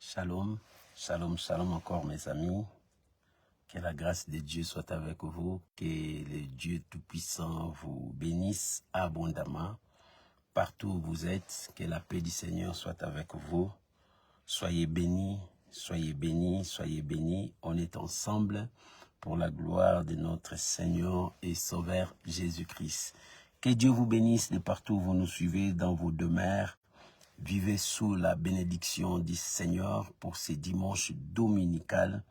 Shalom, shalom, shalom encore mes amis. Que la grâce de Dieu soit avec vous, que le Dieu Tout-Puissant vous bénisse abondamment. Partout où vous êtes, que la paix du Seigneur soit avec vous. Soyez bénis, soyez bénis, soyez bénis. On est ensemble pour la gloire de notre Seigneur et Sauveur Jésus-Christ. Que Dieu vous bénisse de partout où vous nous suivez dans vos demeures. Vivez sous la bénédiction du Seigneur pour ces dimanches dominicales.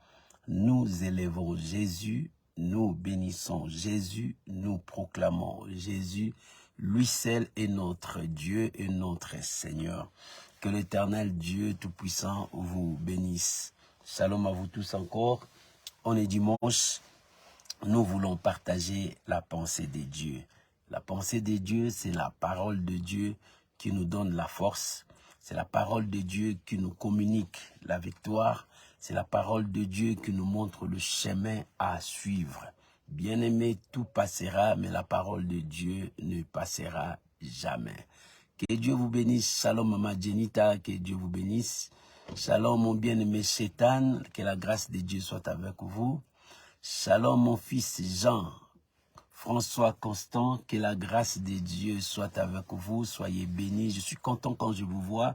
Nous élevons Jésus, nous bénissons Jésus, nous proclamons Jésus. Lui seul est notre Dieu et notre Seigneur. Que l'Éternel Dieu Tout-Puissant vous bénisse. Shalom à vous tous encore. On est dimanche. Nous voulons partager la pensée de Dieu. La pensée de Dieu, c'est la parole de Dieu qui nous donne la force. C'est la parole de Dieu qui nous communique la victoire. C'est la parole de Dieu qui nous montre le chemin à suivre. Bien-aimé, tout passera, mais la parole de Dieu ne passera jamais. Que Dieu vous bénisse. Shalom, Mama Jenita, que Dieu vous bénisse. Shalom, mon bien-aimé Chétan, que la grâce de Dieu soit avec vous. Shalom, mon fils Jean. François Constant, que la grâce de Dieu soit avec vous, soyez bénis. Je suis content quand je vous vois,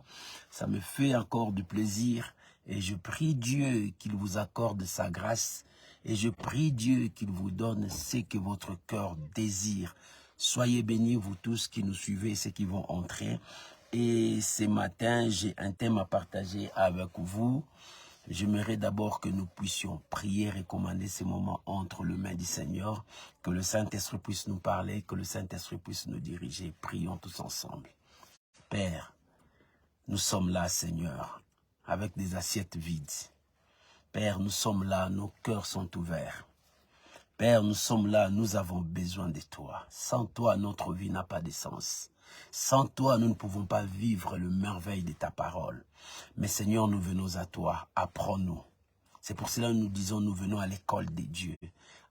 ça me fait encore du plaisir et je prie Dieu qu'il vous accorde sa grâce et je prie Dieu qu'il vous donne ce que votre cœur désire. Soyez bénis vous tous qui nous suivez, ceux qui vont entrer. Et ce matin, j'ai un thème à partager avec vous. J'aimerais d'abord que nous puissions prier, recommander ces moments entre les mains du Seigneur, que le Saint-Esprit puisse nous parler, que le Saint-Esprit puisse nous diriger. Prions tous ensemble. Père, nous sommes là, Seigneur, avec des assiettes vides. Père, nous sommes là, nos cœurs sont ouverts. Père, nous sommes là, nous avons besoin de toi. Sans toi, notre vie n'a pas de sens. Sans toi, nous ne pouvons pas vivre le merveille de ta parole. Mais Seigneur, nous venons à toi, apprends-nous. C'est pour cela que nous disons, nous venons à l'école de Dieu.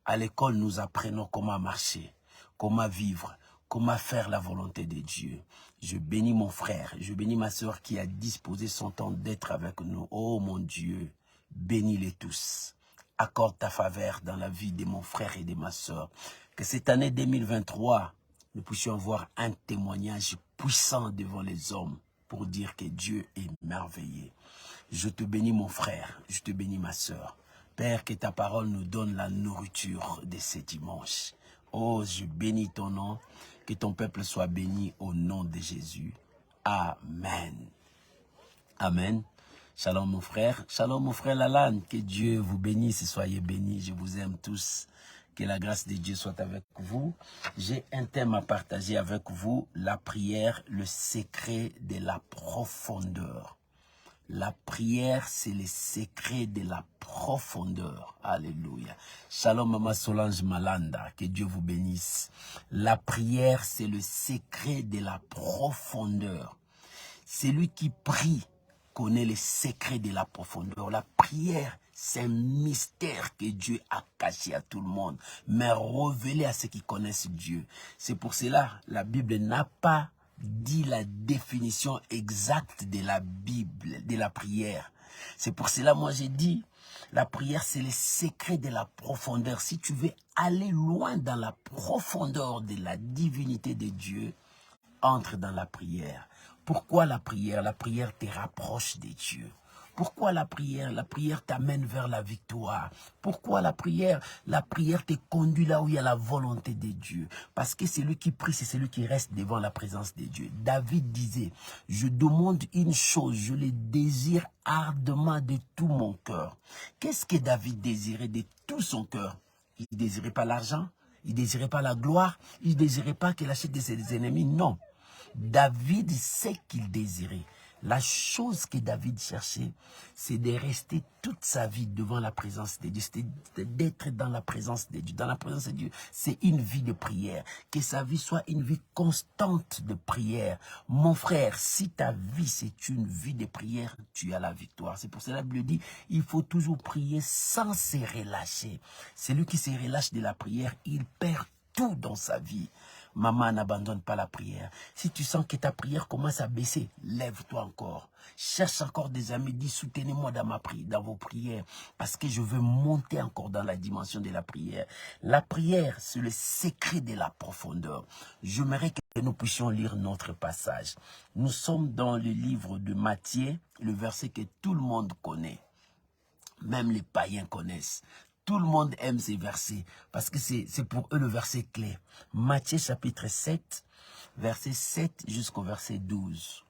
À l'école, nous apprenons comment marcher, comment vivre, comment faire la volonté de Dieu. Je bénis mon frère, je bénis ma soeur qui a disposé son temps d'être avec nous. Oh mon Dieu, bénis-les tous. Accorde ta faveur dans la vie de mon frère et de ma soeur. Que cette année 2023, nous puissions avoir un témoignage puissant devant les hommes pour dire que Dieu est merveilleux. Je te bénis mon frère, je te bénis ma soeur. Père, que ta parole nous donne la nourriture de ce dimanche. Oh, je bénis ton nom, que ton peuple soit béni au nom de Jésus. Amen. Amen. Shalom mon frère Lalanne, que Dieu vous bénisse et soyez bénis, je vous aime tous, que la grâce de Dieu soit avec vous. J'ai un thème à partager avec vous, la prière, le secret de la profondeur. La prière, c'est le secret de la profondeur. Alléluia. Shalom Mama Solange Malanda, que Dieu vous bénisse. La prière, c'est le secret de la profondeur. Celui qui prie connaît les secrets de la profondeur. La prière, c'est un mystère que Dieu a caché à tout le monde, mais révélé à ceux qui connaissent Dieu. C'est pour cela la Bible n'a pas dit la définition exacte de la Bible, de la prière. C'est pour cela, moi j'ai dit, la prière c'est le secret de la profondeur. Si tu veux aller loin dans la profondeur de la divinité de Dieu, entre dans la prière. Pourquoi la prière? La prière te rapproche de Dieu. Pourquoi la prière? La prière t'amène vers la victoire. Pourquoi la prière? La prière te conduit là où il y a la volonté de Dieu. Parce que celui qui prie, c'est celui qui reste devant la présence de Dieu. David disait, je demande une chose, je le désire ardemment de tout mon cœur. Qu'est-ce que David désirait de tout son cœur? Il ne désirait pas l'argent, il ne désirait pas la gloire, il ne désirait pas qu'il achète de ses ennemis, non. David sait qu'il désirait. La chose que David cherchait, c'est de rester toute sa vie devant la présence de Dieu, c'est d'être dans la présence de Dieu. Dans la présence de Dieu, c'est une vie de prière. Que sa vie soit une vie constante de prière. Mon frère, si ta vie c'est une vie de prière, tu as la victoire. C'est pour cela que la Bible dit, il faut toujours prier sans se relâcher. Celui qui se relâche de la prière, il perd tout dans sa vie. Maman, n'abandonne pas la prière. Si tu sens que ta prière commence à baisser, lève-toi encore. Cherche encore des amis, dis soutenez-moi dans vos prières, parce que je veux monter encore dans la dimension de la prière. La prière, c'est le secret de la profondeur. J'aimerais que nous puissions lire notre passage. Nous sommes dans le livre de Matthieu, le verset que tout le monde connaît. Même les païens connaissent. Tout le monde aime ces versets parce que c'est pour eux le verset clé. Matthieu chapitre 7, verset 7 jusqu'au verset 12.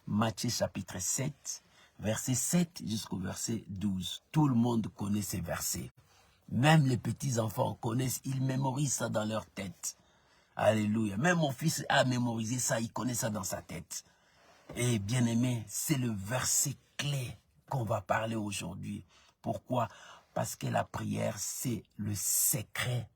Matthieu chapitre 7, verset 7 jusqu'au verset 12. Tout le monde connaît ces versets. Même les petits-enfants connaissent, ils mémorisent ça dans leur tête. Alléluia. Même mon fils a mémorisé ça, il connaît ça dans sa tête. Et bien aimé, c'est le verset clé qu'on va parler aujourd'hui. Pourquoi? Parce que la prière, c'est le secret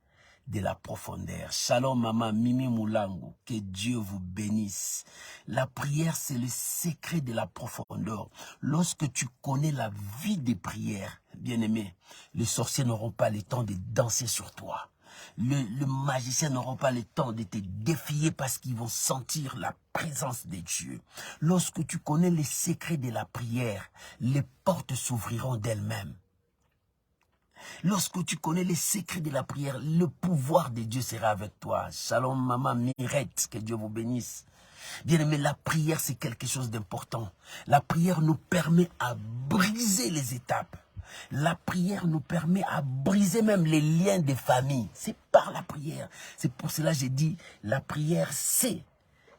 de la profondeur. Shalom maman Mimi Moulangu, que Dieu vous bénisse. La prière, c'est le secret de la profondeur. Lorsque tu connais la vie des prières, bien aimé, les sorciers n'auront pas le temps de danser sur toi. Le magicien n'aura pas le temps de te défier parce qu'ils vont sentir la présence de Dieu. Lorsque tu connais les secrets de la prière, les portes s'ouvriront d'elles-mêmes. Lorsque tu connais les secrets de la prière, le pouvoir de Dieu sera avec toi. Shalom maman Mirette, que Dieu vous bénisse. Bien aimé, la prière c'est quelque chose d'important. La prière nous permet à briser les étapes. La prière nous permet à briser même les liens des familles. C'est par la prière. C'est pour cela que j'ai dit, la prière, c'est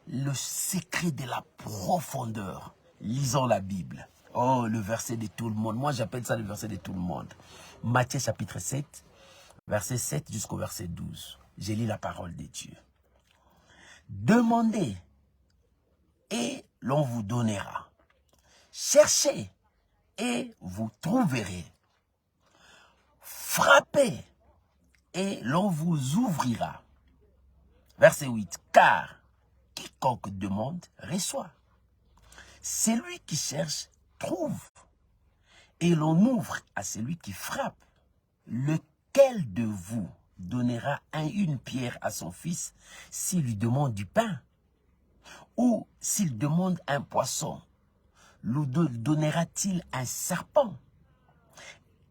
le secret de la profondeur. Lisons la Bible. Oh, le verset de tout le monde. Moi, j'appelle ça le verset de tout le monde. Matthieu chapitre 7, verset 7 jusqu'au verset 12. J'ai lu la parole de Dieu. Demandez et l'on vous donnera. Cherchez et vous trouverez. Frappez et l'on vous ouvrira. Verset 8. Car quiconque demande, reçoit. Celui qui cherche, trouve. Et l'on ouvre à celui qui frappe. Lequel de vous donnera une pierre à son fils s'il lui demande du pain? Ou s'il demande un poisson, lui donnera-t-il un serpent?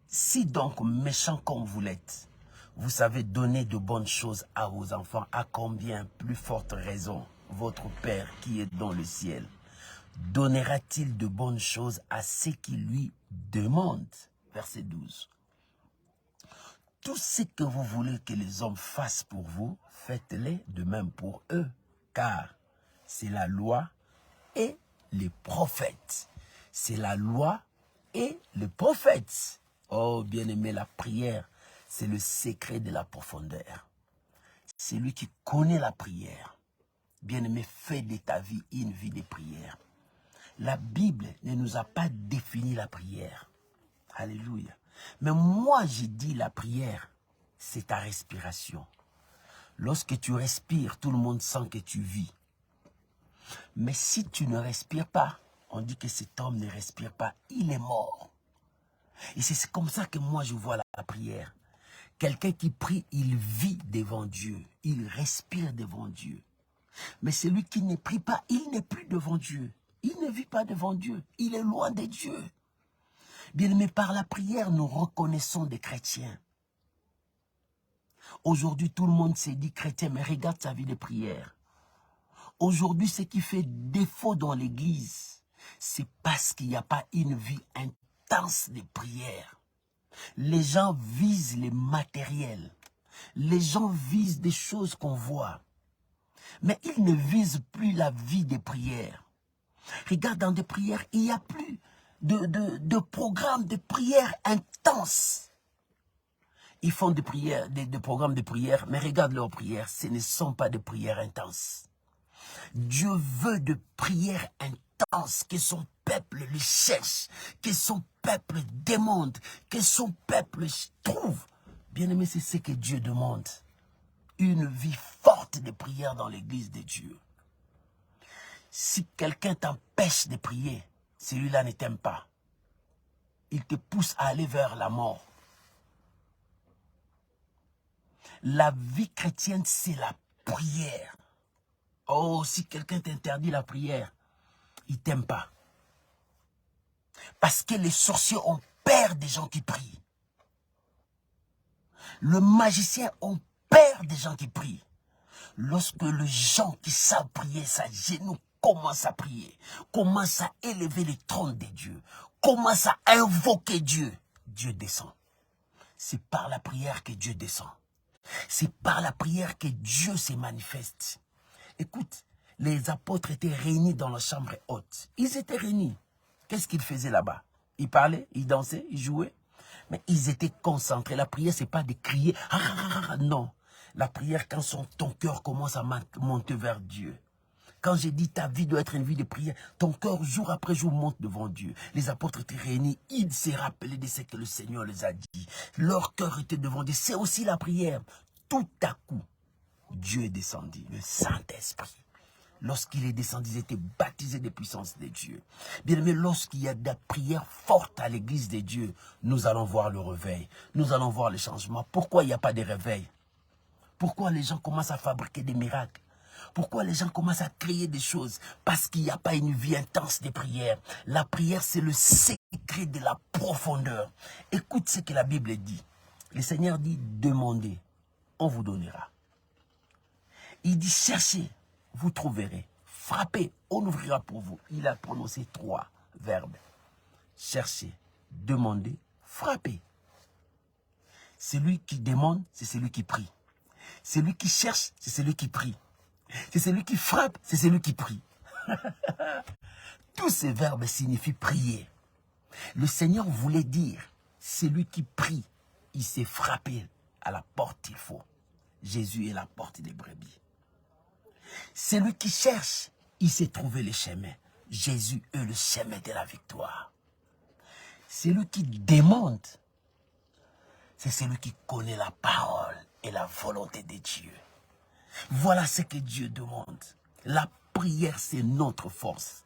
Si donc méchant comme vous l'êtes, vous savez donner de bonnes choses à vos enfants, à combien plus forte raison votre Père qui est dans le ciel donnera-t-il de bonnes choses à ceux qui lui demandent? Verset 12. Tout ce que vous voulez que les hommes fassent pour vous, faites-les de même pour eux, car c'est la loi et les prophètes. C'est la loi et les prophètes. Oh, bien-aimé, la prière, c'est le secret de la profondeur. C'est lui qui connaît la prière. Bien-aimé, fais de ta vie une vie de prière. La Bible ne nous a pas défini la prière. Alléluia. Mais moi, j'ai dit la prière, c'est ta respiration. Lorsque tu respires, tout le monde sent que tu vis. Mais si tu ne respires pas, on dit que cet homme ne respire pas, il est mort. Et c'est comme ça que moi je vois la prière. Quelqu'un qui prie, il vit devant Dieu, il respire devant Dieu. Mais celui qui ne prie pas, il n'est plus devant Dieu. Il ne vit pas devant Dieu, il est loin de Dieu. Bien-aimé, par la prière, nous reconnaissons des chrétiens. Aujourd'hui, tout le monde s'est dit chrétien, mais regarde sa vie de prière. Aujourd'hui, ce qui fait défaut dans l'église, c'est parce qu'il n'y a pas une vie intense de prière. Les gens visent les matériels. Les gens visent des choses qu'on voit. Mais ils ne visent plus la vie des prières. Regarde, dans des prières, il n'y a plus de programmes de prière intenses. Ils font des prières, des programmes de prière, mais regarde leurs prières, ce ne sont pas des prières intenses. Dieu veut de prières intenses, que son peuple le cherche, que son peuple demande, que son peuple trouve. Bien-aimé, c'est ce que Dieu demande. Une vie forte de prière dans l'église de Dieu. Si quelqu'un t'empêche de prier, celui-là ne t'aime pas. Il te pousse à aller vers la mort. La vie chrétienne, c'est la prière. Oh, si quelqu'un t'interdit la prière, il t'aime pas. Parce que les sorciers ont peur des gens qui prient. Le magicien ont peur des gens qui prient. Lorsque les gens qui savent prier, s'agenouillent, commencent à prier, commencent à élever les trônes des dieux, commencent à invoquer Dieu, Dieu descend. C'est par la prière que Dieu descend. C'est par la prière que Dieu se manifeste. Écoute, les apôtres étaient réunis dans la chambre haute. Ils étaient réunis. Qu'est-ce qu'ils faisaient là-bas? Ils parlaient, ils dansaient, ils jouaient. Mais ils étaient concentrés. La prière, ce n'est pas de crier. Non. La prière, quand ton cœur commence à monter vers Dieu. Quand j'ai dit ta vie doit être une vie de prière, ton cœur jour après jour monte devant Dieu. Les apôtres étaient réunis, ils se rappelaient de ce que le Seigneur les a dit. Leur cœur était devant Dieu. C'est aussi la prière. Tout à coup, Dieu est descendu, le Saint-Esprit. Lorsqu'il est descendu, ils étaient baptisés des puissances de Dieu. Bien aimé, lorsqu'il y a de la prière forte à l'église de Dieu, nous allons voir le réveil. Nous allons voir le changement. Pourquoi il n'y a pas de réveil? Pourquoi les gens commencent à fabriquer des miracles? Pourquoi les gens commencent à créer des choses? Parce qu'il n'y a pas une vie intense de prière. La prière, c'est le secret de la profondeur. Écoute ce que la Bible dit. Le Seigneur dit, demandez, on vous donnera. Il dit, cherchez, vous trouverez. Frappez, on ouvrira pour vous. Il a prononcé 3 verbes. Cherchez, demandez, frappez. Celui qui demande, c'est celui qui prie. Celui qui cherche, c'est celui qui prie. C'est celui qui frappe, c'est celui qui prie. Tous ces verbes signifient prier. Le Seigneur voulait dire, celui qui prie, il s'est frappé à la porte qu'il faut. Jésus est la porte des brebis. Celui qui cherche, il s'est trouvé le chemin. Jésus est le chemin de la victoire. Celui qui demande, c'est celui qui connaît la parole et la volonté de Dieu. Voilà ce que Dieu demande. La prière, c'est notre force.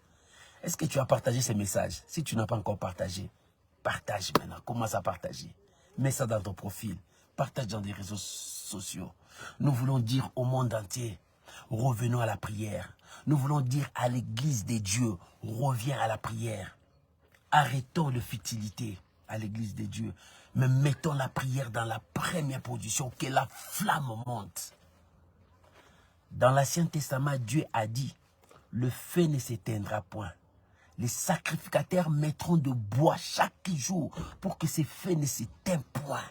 Est-ce que tu as partagé ce message? Si tu n'as pas encore partagé, partage maintenant. Commence à partager. Mets ça dans ton profil. Partage dans des réseaux sociaux. Nous voulons dire au monde entier, revenons à la prière. Nous voulons dire à l'église des dieux, reviens à la prière. Arrêtons les futilités à l'église des dieux. Mais mettons la prière dans la première position, que la flamme monte. Dans l'Ancien Testament, Dieu a dit, le feu ne s'éteindra point. Les sacrificateurs mettront de bois chaque jour pour que ce feu ne s'éteigne point.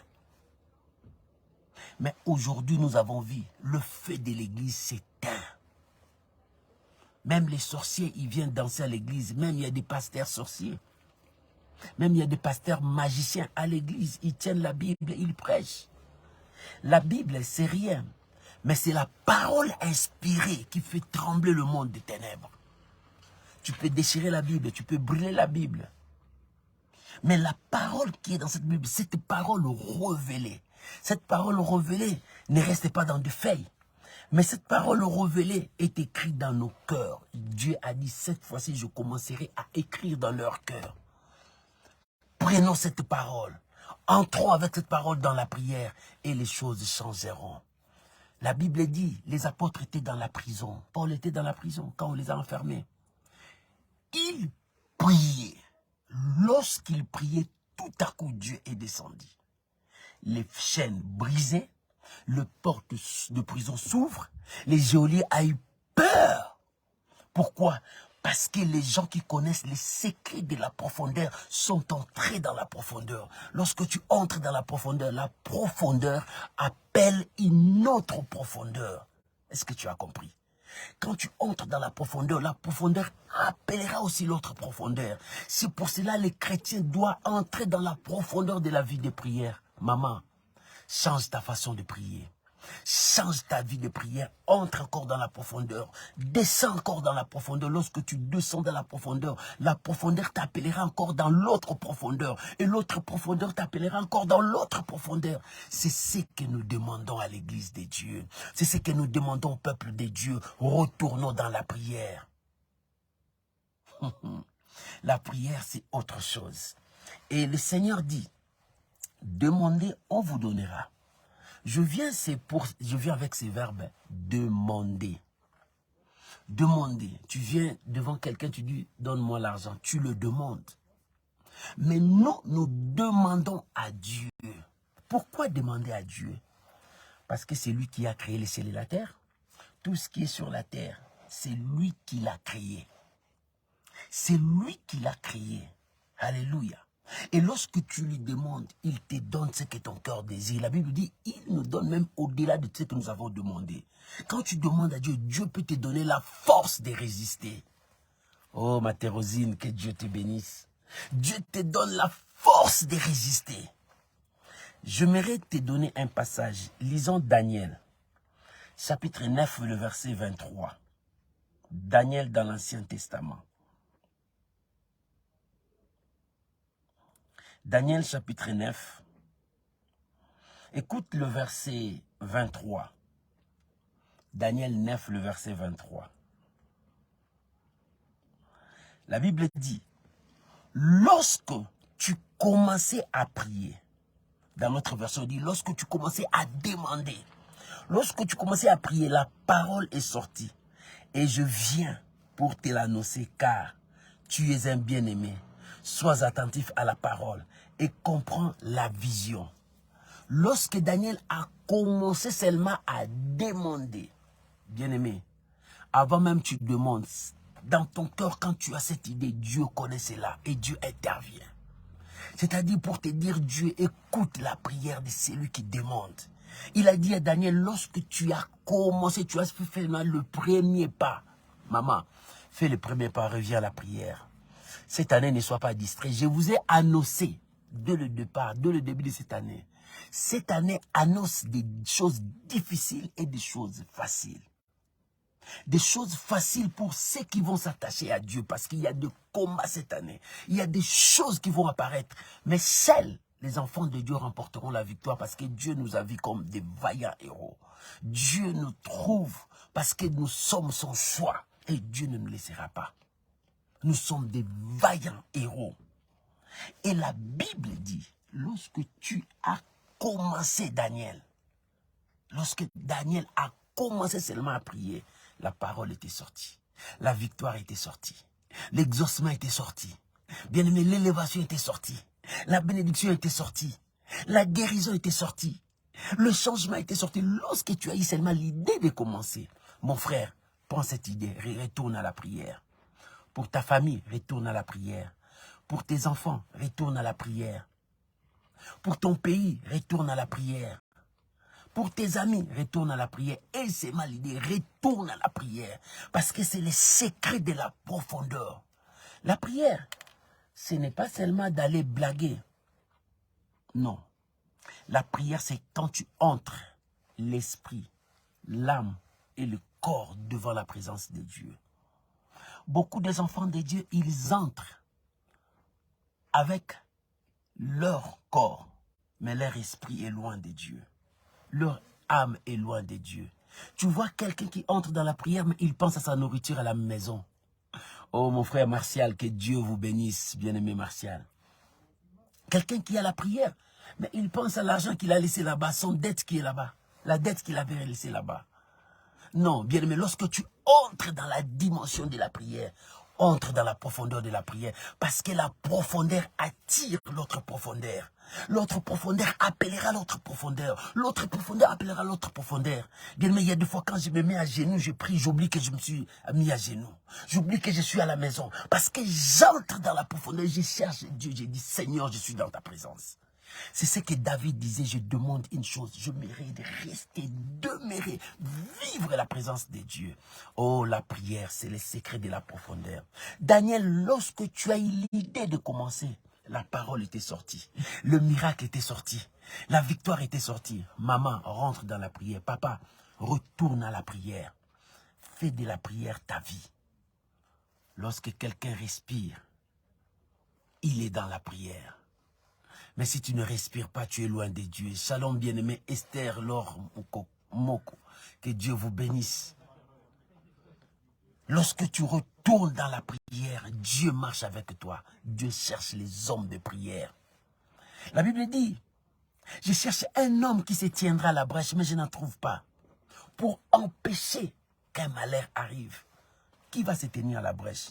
Mais aujourd'hui, nous avons vu, le feu de l'église s'éteint. Même les sorciers, ils viennent danser à l'église. Même il y a des pasteurs sorciers. Même il y a des pasteurs magiciens à l'église. Ils tiennent la Bible, ils prêchent. La Bible, c'est rien. Mais c'est la parole inspirée qui fait trembler le monde des ténèbres. Tu peux déchirer la Bible, tu peux brûler la Bible. Mais la parole qui est dans cette Bible, cette parole révélée. Cette parole révélée ne reste pas dans des feuilles. Mais cette parole révélée est écrite dans nos cœurs. Dieu a dit, cette fois-ci, je commencerai à écrire dans leur cœur. Prenons cette parole. Entrons avec cette parole dans la prière et les choses changeront. La Bible dit, les apôtres étaient dans la prison. Paul était dans la prison quand on les a enfermés. Il priait. Lorsqu'il priait, tout à coup, Dieu est descendu. Les chaînes brisées, le porte de prison s'ouvre, les geôliers ont eu peur. Pourquoi? Parce que les gens qui connaissent les secrets de la profondeur sont entrés dans la profondeur. Lorsque tu entres dans la profondeur appelle une autre profondeur. Est-ce que tu as compris? Quand tu entres dans la profondeur appellera aussi l'autre profondeur. C'est pour cela que les chrétiens doivent entrer dans la profondeur de la vie de prière. Maman, change ta façon de prier. Change ta vie de prière, entre encore dans la profondeur, descends encore dans la profondeur. Lorsque tu descends dans la profondeur t'appellera encore dans l'autre profondeur. Et l'autre profondeur t'appellera encore dans l'autre profondeur. C'est ce que nous demandons à l'église des dieux. C'est ce que nous demandons au peuple des dieux. Retournons dans la prière. La prière, c'est autre chose. Et le Seigneur dit, demandez, on vous donnera. Je viens avec ces verbes, demander. Demander. Tu viens devant quelqu'un, tu dis, donne-moi l'argent. Tu le demandes. Mais nous demandons à Dieu. Pourquoi demander à Dieu? Parce que c'est lui qui a créé les ciels et la terre. Tout ce qui est sur la terre, c'est lui qui l'a créé. C'est lui qui l'a créé. Alléluia. Et lorsque tu lui demandes, il te donne ce que ton cœur désire. La Bible dit, il nous donne même au-delà de ce que nous avons demandé. Quand tu demandes à Dieu, Dieu peut te donner la force de résister. Oh, ma Thérosine, que Dieu te bénisse. Dieu te donne la force de résister. J'aimerais te donner un passage. Lisons Daniel, chapitre 9, le verset 23. Daniel dans l'Ancien Testament. Daniel chapitre 9. Écoute le verset 23. Daniel 9, le verset 23. La Bible dit, lorsque tu commençais à prier, dans notre version dit, lorsque tu commençais à demander, lorsque tu commençais à prier, la parole est sortie. Et je viens pour te l'annoncer, car tu es un bien-aimé. Sois attentif à la parole et comprends la vision. Lorsque Daniel a commencé seulement à demander, bien-aimé, avant même tu demandes, dans ton cœur, quand tu as cette idée, Dieu connaît cela et Dieu intervient. C'est-à-dire pour te dire, Dieu écoute la prière de celui qui demande. Il a dit à Daniel, lorsque tu as commencé, tu as fait le premier pas. Maman, fais le premier pas, reviens à la prière. Cette année, ne sois pas distrait. Je vous ai annoncé, dès le départ, dès le début de cette année annonce des choses difficiles et des choses faciles. Des choses faciles pour ceux qui vont s'attacher à Dieu, parce qu'il y a des combats cette année. Il y a des choses qui vont apparaître. Mais seuls les enfants de Dieu remporteront la victoire, parce que Dieu nous a vus comme des vaillants héros. Dieu nous trouve parce que nous sommes son choix. Et Dieu ne nous laissera pas. Nous sommes des vaillants héros. Et la Bible dit, lorsque tu as commencé, Daniel, lorsque Daniel a commencé seulement à prier, la parole était sortie. La victoire était sortie. L'exaucement était sorti. Bien aimé, l'élévation était sortie. La bénédiction était sortie. La guérison était sortie. Le changement était sorti. Lorsque tu as eu seulement l'idée de commencer, mon frère, prends cette idée, retourne à la prière. Pour ta famille, retourne à la prière. Pour tes enfants, retourne à la prière. Pour ton pays, retourne à la prière. Pour tes amis, retourne à la prière. Et c'est mal l'idée, retourne à la prière. Parce que c'est le secret de la profondeur. La prière, ce n'est pas seulement d'aller blaguer. Non. La prière, c'est quand tu entres l'esprit, l'âme et le corps devant la présence de Dieu. Beaucoup des enfants de Dieu, ils entrent avec leur corps, mais leur esprit est loin de Dieu. Leur âme est loin de Dieu. Tu vois quelqu'un qui entre dans la prière, mais il pense à sa nourriture à la maison. Oh mon frère Martial, que Dieu vous bénisse, bien-aimé Martial. Quelqu'un qui a la prière, mais il pense à l'argent qu'il a laissé là-bas, son dette qui est là-bas, la dette qu'il avait laissée là-bas. Non, bien-aimé, lorsque tu entres dans la dimension de la prière, entre dans la profondeur de la prière, parce que la profondeur attire l'autre profondeur. L'autre profondeur appellera l'autre profondeur. L'autre profondeur appellera l'autre profondeur. Bien, mais il y a des fois quand je me mets à genoux, je prie, j'oublie que je me suis mis à genoux. J'oublie que je suis à la maison. Parce que j'entre dans la profondeur, je cherche Dieu, je dis, Seigneur, je suis dans ta présence. C'est ce que David disait, je demande une chose, je mérite de rester, demeurer, vivre la présence de Dieu. Oh, la prière, c'est le secret de la profondeur. Daniel, lorsque tu as eu l'idée de commencer, la parole était sortie, le miracle était sorti, la victoire était sortie. Maman, rentre dans la prière. Papa, retourne à la prière. Fais de la prière ta vie. Lorsque quelqu'un respire, il est dans la prière. Mais si tu ne respires pas, tu es loin de Dieu. Shalom, bien-aimé Esther, Laure, Moko. Que Dieu vous bénisse. Lorsque tu retournes dans la prière, Dieu marche avec toi. Dieu cherche les hommes de prière. La Bible dit, je cherche un homme qui se tiendra à la brèche, mais je n'en trouve pas. Pour empêcher qu'un malheur arrive. qui va se tenir à la brèche?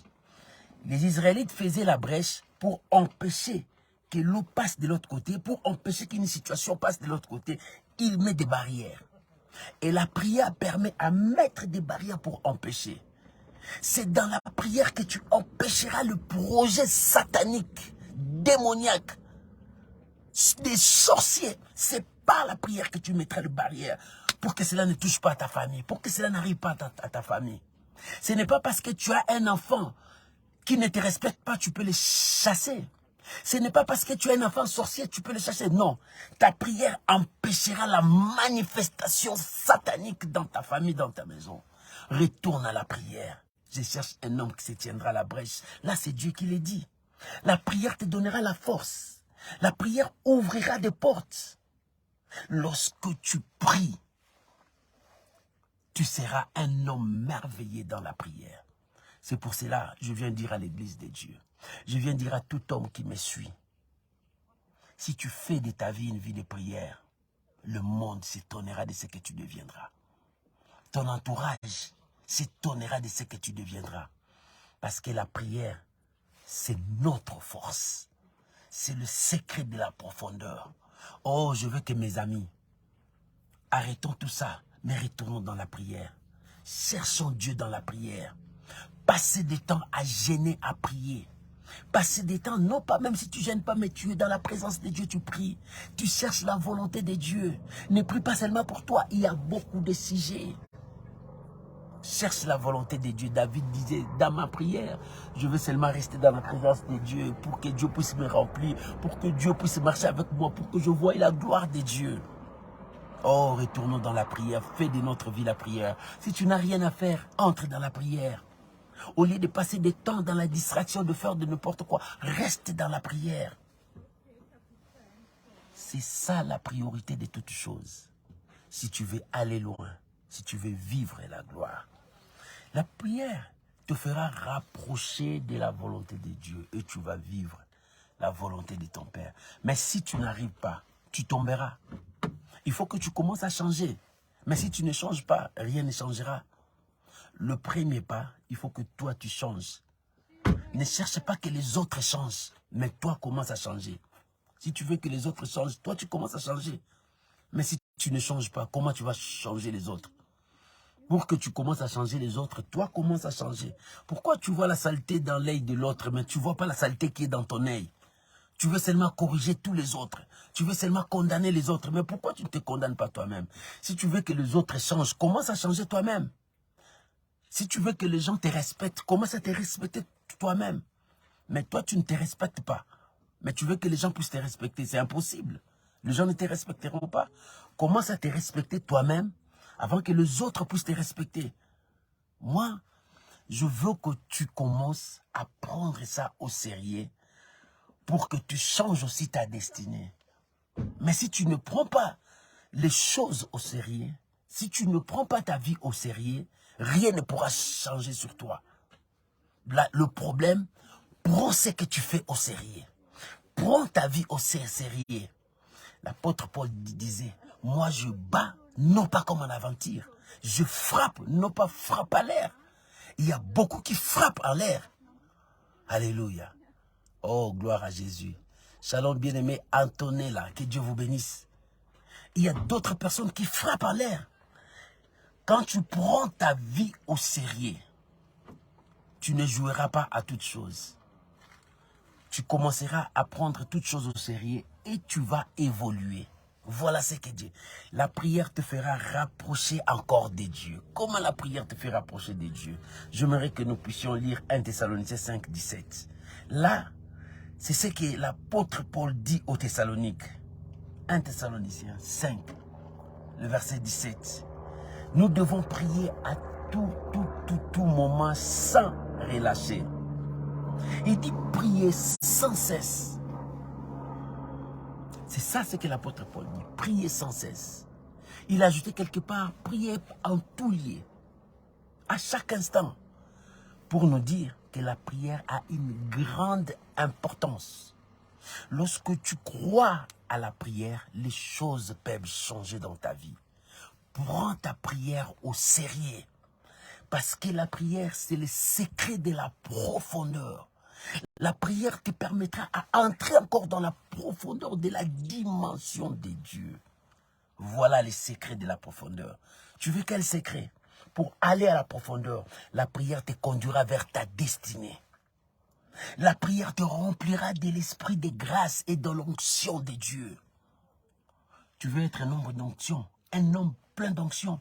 Les Israélites faisaient la brèche pour empêcher que l'eau passe de l'autre côté, pour empêcher qu'une situation passe de l'autre côté. Il met des barrières. Et la prière permet à mettre des barrières pour empêcher. C'est dans la prière que tu empêcheras le projet satanique, démoniaque, des sorciers. C'est par la prière que tu mettras les barrières pour que cela ne touche pas à ta famille, pour que cela n'arrive pas à ta famille. Ce n'est pas parce que tu as un enfant qui ne te respecte pas, tu peux les chasser. Ce n'est pas parce que tu as un enfant sorcier, tu peux le chasser. Non, ta prière empêchera la manifestation satanique dans ta famille, dans ta maison. Retourne à la prière. Je cherche un homme qui se tiendra à la brèche. Là, c'est Dieu qui l'a dit. La prière te donnera la force. La prière ouvrira des portes. Lorsque tu pries, tu seras un homme merveilleux dans la prière. C'est pour cela que je viens dire à l'église de Dieu. Je viens dire à tout homme qui me suit. Si tu fais de ta vie une vie de prière, le monde s'étonnera de ce que tu deviendras. Ton entourage s'étonnera de ce que tu deviendras. Parce que la prière, c'est notre force. C'est le secret de la profondeur. Oh, je veux que mes amis, arrêtons tout ça, mais retournons dans la prière. Cherchons Dieu dans la prière. Passez du temps à gêner, à prier. Passez des temps, non pas même si tu ne gênes pas, mais tu es dans la présence de Dieu, tu pries. Tu cherches la volonté de Dieu. Ne prie pas seulement pour toi, il y a beaucoup de sujets. Cherche la volonté de Dieu. David disait, dans ma prière, je veux seulement rester dans la présence de Dieu pour que Dieu puisse me remplir, pour que Dieu puisse marcher avec moi, pour que je voie la gloire de Dieu. Oh, retournons dans la prière, fais de notre vie la prière. Si tu n'as rien à faire, entre dans la prière. Au lieu de passer des temps dans la distraction, de faire de n'importe quoi, reste dans la prière. C'est ça la priorité de toutes choses. Si tu veux aller loin, si tu veux vivre la gloire. La prière te fera rapprocher de la volonté de Dieu et tu vas vivre la volonté de ton Père. Mais si tu n'arrives pas, tu tomberas. Il faut que tu commences à changer. Mais si tu ne changes pas, rien ne changera. Le premier pas, il faut que toi tu changes. Ne cherche pas que les autres changent, mais toi commence à changer. Si tu veux que les autres changent, toi tu commences à changer. Mais si tu ne changes pas, comment tu vas changer les autres? Pour que tu commences à changer les autres, toi commence à changer. Pourquoi tu vois la saleté dans l'œil de l'autre, mais tu ne vois pas la saleté qui est dans ton œil? Tu veux seulement corriger tous les autres. Tu veux seulement condamner les autres. Mais pourquoi tu ne te condamnes pas toi-même? Si tu veux que les autres changent, commence à changer toi-même. Si tu veux que les gens te respectent, commence à te respecter toi-même. Mais toi, tu ne te respectes pas. Mais tu veux que les gens puissent te respecter. C'est impossible. Les gens ne te respecteront pas. Commence à te respecter toi-même avant que les autres puissent te respecter. Moi, je veux que tu commences à prendre ça au sérieux pour que tu changes aussi ta destinée. Mais si tu ne prends pas les choses au sérieux, si tu ne prends pas ta vie au sérieux, rien ne pourra changer sur toi. Là, le problème, prends ce que tu fais au sérieux. Prends ta vie au sérieux. L'apôtre Paul disait, moi je bats, non pas comme en aventure. Je frappe, non pas frappe à l'air. Il y a beaucoup qui frappent en l'air. Alléluia. Oh, gloire à Jésus. Shalom, bien-aimé Antonella, que Dieu vous bénisse. Il y a d'autres personnes qui frappent en l'air. Quand tu prends ta vie au sérieux, tu ne joueras pas à toutes choses. Tu commenceras à prendre toutes choses au sérieux et tu vas évoluer. Voilà ce que Dieu. La prière te fera rapprocher encore de Dieu. Comment la prière te fait rapprocher de Dieu? J'aimerais que nous puissions lire 1 Thessaloniciens 5, 17. Là, c'est ce que l'apôtre Paul dit aux Thessaloniques. 1 Thessaloniciens 5, le verset 17. Nous devons prier à tout moment sans relâcher. Il dit prier sans cesse. C'est ça ce que l'apôtre Paul dit. Prier sans cesse. Il a ajouté quelque part, prier en tout lieu. À chaque instant. Pour nous dire que la prière a une grande importance. Lorsque tu crois à la prière, les choses peuvent changer dans ta vie. Prends ta prière au sérieux. Parce que la prière, c'est le secret de la profondeur. La prière te permettra à entrer encore dans la profondeur de la dimension de Dieu. Voilà les secrets de la profondeur. Tu veux quel secret? Pour aller à la profondeur, la prière te conduira vers ta destinée. La prière te remplira de l'esprit de grâce et de l'onction de Dieu. Tu veux être un homme d'onction, un homme plein d'onction,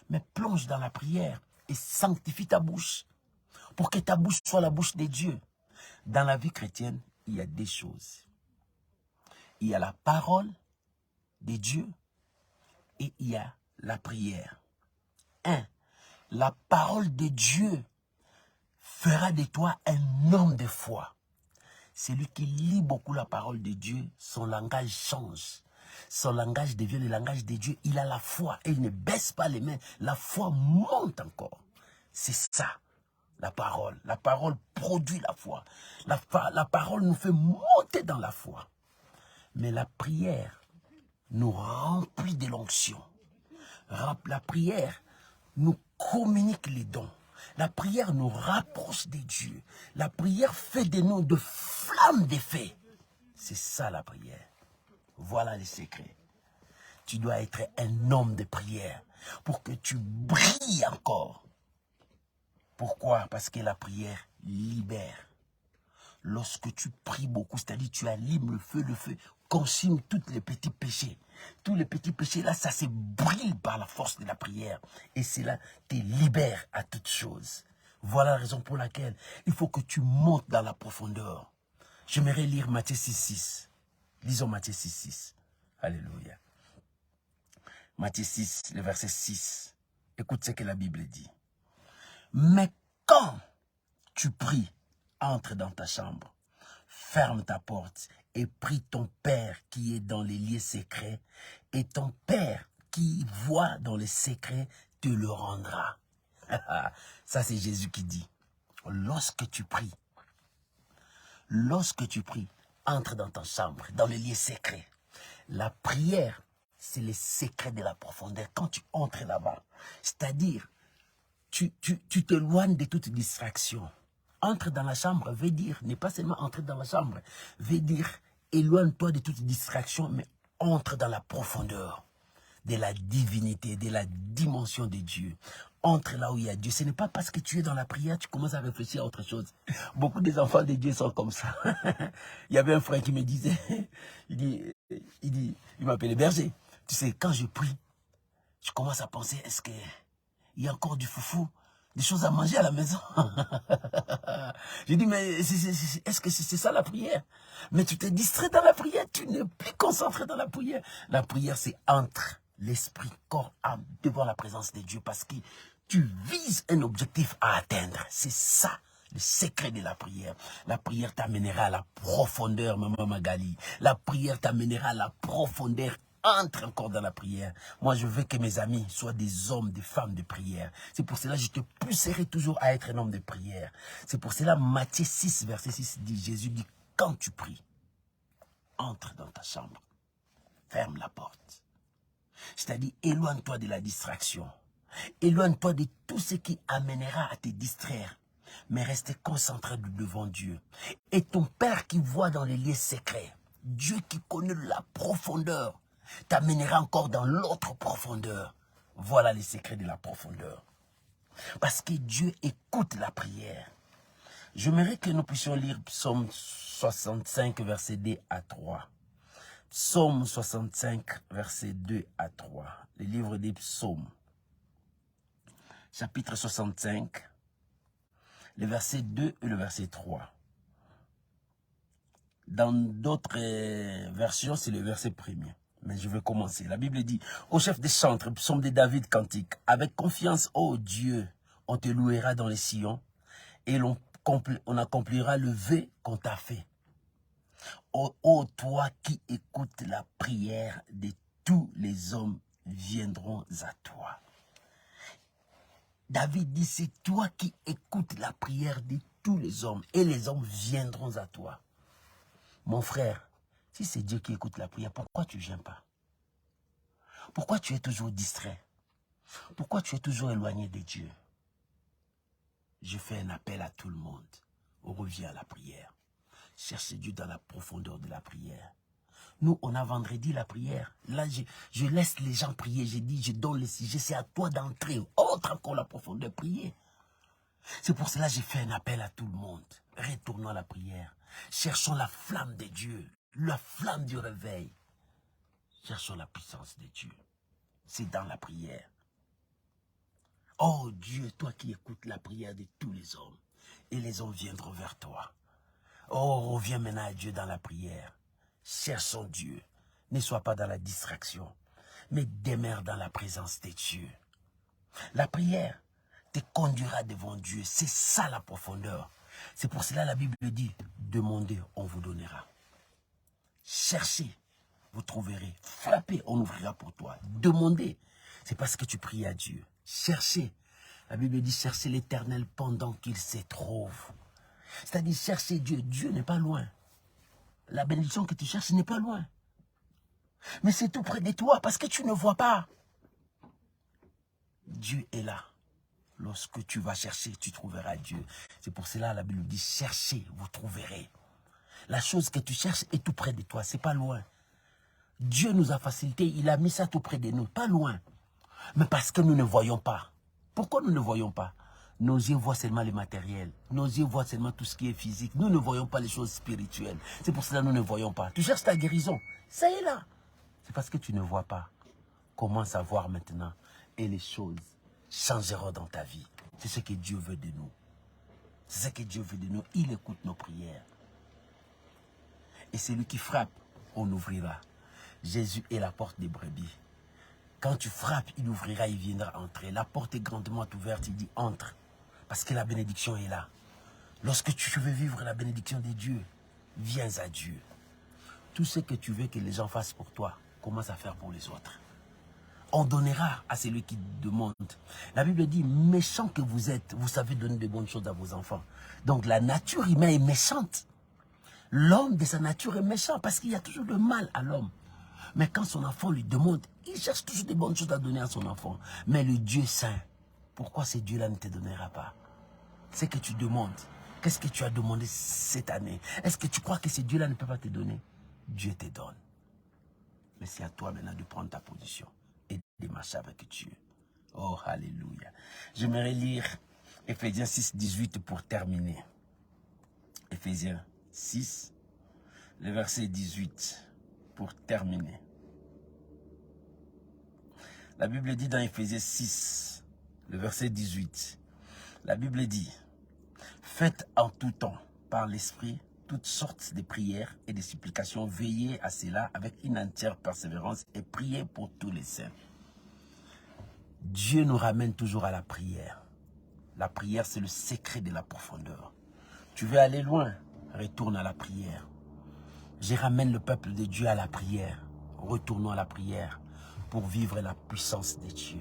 mais plonge dans la prière et sanctifie ta bouche pour que ta bouche soit la bouche de Dieu. Dans la vie chrétienne, il y a des choses. Il y a la parole de Dieu et il y a la prière. La parole de Dieu fera de toi un homme de foi. Celui qui lit beaucoup la parole de Dieu, son langage change. Son langage devient le langage de Dieu. Il a la foi et il ne baisse pas les mains. La foi monte encore. C'est ça, la parole. La parole produit la foi. La parole nous fait monter dans la foi. Mais la prière nous remplit de l'onction. La prière nous communique les dons. La prière nous rapproche de Dieu. La prière fait de nous de flammes de feu. C'est ça la prière. Voilà les secrets. Tu dois être un homme de prière pour que tu brilles encore. Pourquoi? Parce que la prière libère. Lorsque tu pries beaucoup, c'est-à-dire tu allumes le feu consume tous les petits péchés. Tous les petits péchés, là, ça se brille par la force de la prière. Et cela te libère à toutes choses. Voilà la raison pour laquelle il faut que tu montes dans la profondeur. J'aimerais lire Matthieu 6,6. Lisons Matthieu 6,6. Alléluia. Matthieu 6, le verset 6. Écoute ce que la Bible dit. Mais quand tu pries, entre dans ta chambre, ferme ta porte et prie ton Père qui est dans les lieux secrets, et ton Père qui voit dans les secrets te le rendra. Ça c'est Jésus qui dit. Lorsque tu pries, entre dans ta chambre, dans les lieux secrets. La prière, c'est le secret de la profondeur. Quand tu entres là-bas, c'est-à-dire, tu t'éloignes de toute distraction. Entre dans la chambre, veut dire, n'est pas seulement entrer dans la chambre, veut dire, éloigne-toi de toute distraction, mais entre dans la profondeur de la divinité, de la dimension de Dieu. Entre là où il y a Dieu. Ce n'est pas parce que tu es dans la prière, tu commences à réfléchir à autre chose. Beaucoup des enfants de Dieu sont comme ça. Il y avait un frère qui me disait, il m'appelait berger. Tu sais, quand je prie, je commence à penser, est-ce qu'il y a encore du foufou, des choses à manger à la maison? J'ai dit, mais est-ce que c'est ça la prière? Mais tu t'es distrait dans la prière, tu n'es plus concentré dans la prière. La prière, c'est entre l'esprit, corps, âme, devant la présence de Dieu, parce que tu vises un objectif à atteindre. C'est ça le secret de la prière. La prière t'amènera à la profondeur, Maman Magali. La prière t'amènera à la profondeur. Entre encore dans la prière. Moi, je veux que mes amis soient des hommes, des femmes de prière. C'est pour cela que je te pousserai toujours à être un homme de prière. C'est pour cela Matthieu 6, verset 6 dit, Jésus dit, quand tu pries, entre dans ta chambre, ferme la porte. C'est-à-dire, éloigne-toi de la distraction. Éloigne-toi de tout ce qui amènera à te distraire. Mais reste concentré devant Dieu. Et ton Père qui voit dans les lieux secrets, Dieu qui connaît la profondeur, t'amènera encore dans l'autre profondeur. Voilà les secrets de la profondeur. Parce que Dieu écoute la prière. J'aimerais que nous puissions lire Psaume 65, verset 2 à 3. Psaume 65, verset 2 à 3. Le livre des psaumes. Chapitre 65, le verset 2 et le verset 3. Dans d'autres versions, c'est le verset premier. Mais je vais commencer. La Bible dit, au chef des chantres, psaume de David, cantique, avec confiance, ô Dieu, on te louera dans les sillons et on accomplira le vœu qu'on t'a fait. Ô toi qui écoutes la prière de tous les hommes viendront à toi. David dit, c'est toi qui écoutes la prière de tous les hommes et les hommes viendront à toi. Mon frère, si c'est Dieu qui écoute la prière, pourquoi tu ne viens pas? Pourquoi tu es toujours distrait? Pourquoi tu es toujours éloigné de Dieu? je fais un appel à tout le monde. On revient à la prière. Cherchez Dieu dans la profondeur de la prière. Nous, on a vendredi la prière. Là, je laisse les gens prier. J'ai dit, je donne le sujet. C'est à toi d'entrer. Autre encore la profondeur, prier. C'est pour cela que j'ai fait un appel à tout le monde. Retournons à la prière. Cherchons la flamme de Dieu. La flamme du réveil. Cherchons la puissance de Dieu. C'est dans la prière. Oh Dieu, toi qui écoutes la prière de tous les hommes. Et les hommes viendront vers toi. Oh, reviens maintenant à Dieu dans la prière. Cherchons Dieu. Ne sois pas dans la distraction, mais demeure dans la présence de Dieu. La prière te conduira devant Dieu. C'est ça la profondeur. C'est pour cela la Bible dit, demandez, on vous donnera. Cherchez, vous trouverez. Frappez, on ouvrira pour toi. Demandez, c'est parce que tu pries à Dieu. Cherchez. La Bible dit, cherchez l'Éternel pendant qu'il se trouve. C'est-à-dire, cherchez Dieu. Dieu n'est pas loin. La bénédiction que tu cherches n'est pas loin. Mais c'est tout près de toi parce que tu ne vois pas. Dieu est là. Lorsque tu vas chercher, tu trouveras Dieu. C'est pour cela la Bible dit, cherchez, vous trouverez. La chose que tu cherches est tout près de toi, c'est pas loin. Dieu nous a facilité, il a mis ça tout près de nous, pas loin. Mais parce que nous ne voyons pas. Pourquoi nous ne voyons pas? Nos yeux voient seulement les matériels. Nos yeux voient seulement tout ce qui est physique. Nous ne voyons pas les choses spirituelles. C'est pour cela que nous ne voyons pas. Tu cherches ta guérison. Ça est là. C'est parce que tu ne vois pas. Commence à voir maintenant. Et les choses changeront dans ta vie. C'est ce que Dieu veut de nous. C'est ce que Dieu veut de nous. Il écoute nos prières. Et celui qui frappe, on ouvrira. Jésus est la porte des brebis. Quand tu frappes, il ouvrira, il viendra entrer. La porte est grandement ouverte, il dit entre. Parce que la bénédiction est là. Lorsque tu veux vivre la bénédiction de Dieu, viens à Dieu. Tout ce que tu veux que les gens fassent pour toi, commence à faire pour les autres. On donnera à celui qui demande. La Bible dit, méchant que vous êtes, vous savez donner de bonnes choses à vos enfants. Donc la nature humaine est méchante. L'homme de sa nature est méchant parce qu'il y a toujours le mal à l'homme. Mais quand son enfant lui demande, il cherche toujours des bonnes choses à donner à son enfant. Mais le Dieu saint, pourquoi ce Dieu-là ne te donnera pas? C'est que tu demandes. Qu'est-ce que tu as demandé cette année? Est-ce que tu crois que ce Dieu-là ne peut pas te donner? Dieu te donne. Mais c'est à toi maintenant de prendre ta position et de marcher avec Dieu. Oh, alléluia. J'aimerais lire Ephésiens 6, 18 pour terminer. Ephésiens 6, le verset 18 pour terminer. La Bible dit dans Ephésiens 6, le verset 18, la Bible dit, faites en tout temps, par l'Esprit, toutes sortes de prières et de supplications, veillez à cela avec une entière persévérance et priez pour tous les saints. Dieu nous ramène toujours à la prière. La prière, c'est le secret de la profondeur. Tu veux aller loin, retourne à la prière. Je ramène le peuple de Dieu à la prière. Retournons à la prière pour vivre la puissance de Dieu.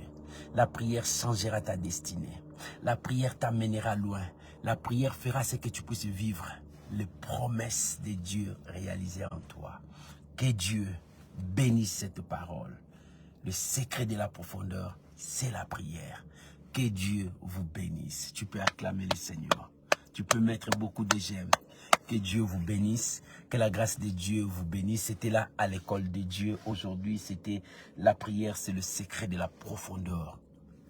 La prière changera ta destinée. La prière t'amènera loin. La prière fera ce que tu puisses vivre les promesses de Dieu réalisées en toi. Que Dieu bénisse cette parole. Le secret de la profondeur, c'est la prière. Que Dieu vous bénisse. Tu peux acclamer le Seigneur. Tu peux mettre beaucoup de j'aime. Que Dieu vous bénisse. Que la grâce de Dieu vous bénisse. C'était là à l'école de Dieu. Aujourd'hui, c'était la prière, c'est le secret de la profondeur.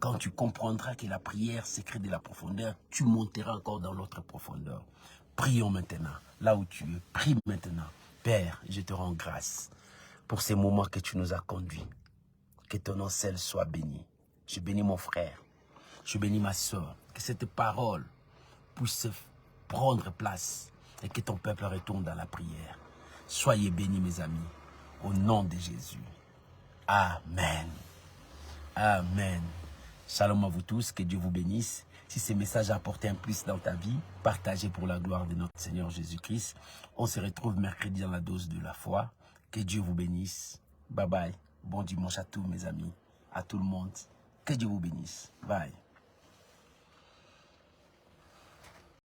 Quand tu comprendras que la prière, secret de la profondeur, tu monteras encore dans l'autre profondeur. Prions maintenant, là où tu es. Prie maintenant. Père, je te rends grâce pour ces moments que tu nous as conduits. Que ton nom seul soit béni. Je bénis mon frère. Je bénis ma soeur. Que cette parole puisse prendre place et que ton peuple retourne dans la prière. Soyez bénis, mes amis, au nom de Jésus. Amen. Amen. Shalom à vous tous, que Dieu vous bénisse. Si ce message a apporté un plus dans ta vie, partagez pour la gloire de notre Seigneur Jésus-Christ. On se retrouve mercredi dans la dose de la foi. Que Dieu vous bénisse. Bye bye. Bon dimanche à tous mes amis, à tout le monde. Que Dieu vous bénisse. Bye.